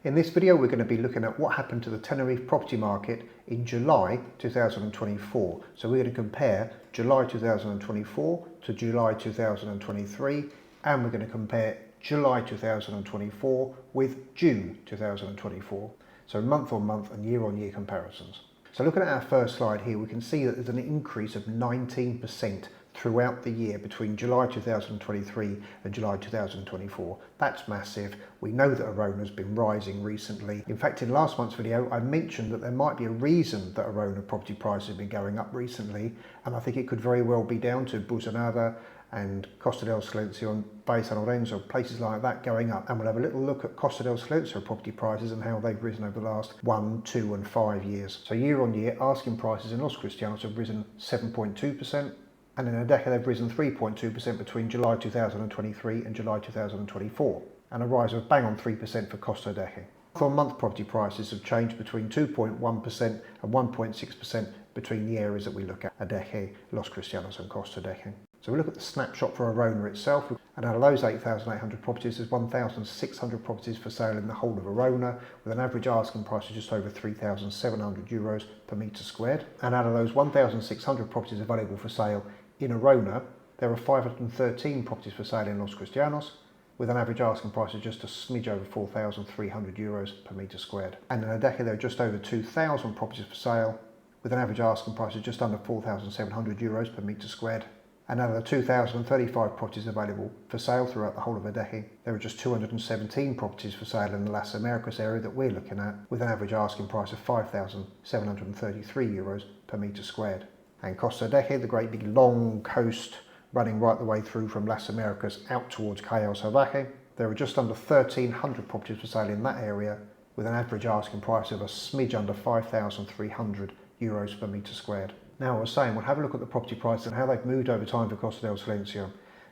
In this video we're going to be looking at what happened to the Tenerife property market in July 2024. So we're going to compare July 2024 to July 2023, and we're going to compare July 2024 with June 2024. So month on month and year on year comparisons. So looking at our first slide here, we can see that there's an increase of 19% throughout the year between July 2023 and July 2024. That's massive. We know that Arona's been rising recently. In fact, in last month's video, I mentioned that there might be a reason that Arona property prices have been going up recently, and I think it could very well be down to Busanada and Costa del Silencio and Bay San Lorenzo, places like that going up. And we'll have a little look at Costa del Silencio property prices and how they've risen over the last 1, 2 and 5 years. So year on year, asking prices in Los Cristianos have risen 7.2%. And in Adeje they've risen 3.2% between July 2023 and July 2024, and a rise of bang on 3% for Costa Adeje. Month-on-month property prices have changed between 2.1% and 1.6% between the areas that we look at, Adeje, Los Cristianos and Costa Adeje. So we look at the snapshot for Arona itself, and out of those 8,800 properties, there's 1,600 properties for sale in the whole of Arona, with an average asking price of just over €3,700 per metre squared. And out of those 1,600 properties available for sale in Arona, there are 513 properties for sale in Los Cristianos, with an average asking price of just a smidge over €4,300 per metre squared. And in Adeje there are just over 2,000 properties for sale, with an average asking price of just under €4,700 per metre squared. And out of the 2,035 properties available for sale throughout the whole of Adeje, there are just 217 properties for sale in the Las Americas area that we're looking at, with an average asking price of €5,733 per metre squared. And Costa Adeje, the great big long coast running right the way through from Las Americas out towards Cayo Salvaje, there are just under 1,300 properties for sale in that area, with an average asking price of a smidge under €5,300 per metre squared. Now, I was saying, we'll have a look at the property prices and how they've moved over time for Costa del Silencio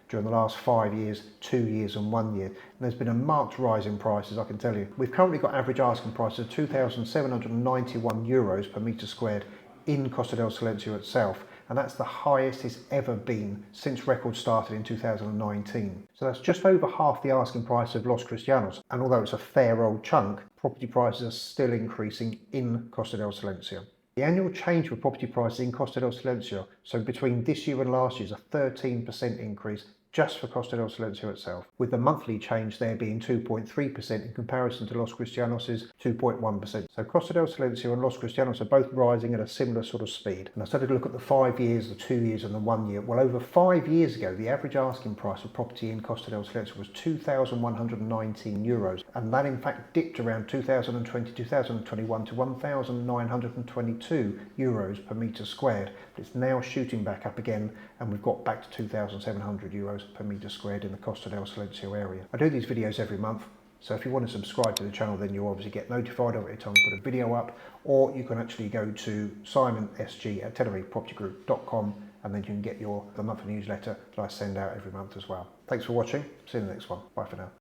during the last 5 years, 2 years and 1 year. And there's been a marked rise in prices, I can tell you. We've currently got average asking prices of €2,791 per metre squared in Costa del Silencio itself, and that's the highest it's ever been since records started in 2019. So that's just over half the asking price of Los Cristianos, and although it's a fair old chunk, property prices are still increasing in Costa del Silencio. The annual change for property prices in Costa del Silencio, so between this year and last year, is a 13% increase just for Costa del Silencio itself, with the monthly change there being 2.3% in comparison to Los Cristianos' 2.1%. So Costa del Silencio and Los Cristianos are both rising at a similar sort of speed. And I started to look at the 5 years, the 2 years and the 1 year. Well, over 5 years ago, the average asking price of property in Costa del Silencio was €2,119, and that in fact dipped around 2020, 2021 to €1,922 per metre squared. But it's now shooting back up again, and we've got back to €2,700 per metre squared in the Costa del Silencio area. I do these videos every month, so if you want to subscribe to the channel, then you'll obviously get notified every time I put a video up, or you can actually go to simonsg@tenerifepropertygroup.com, and then you can get the monthly newsletter that I send out every month as well. Thanks for watching. See you in the next one. Bye for now.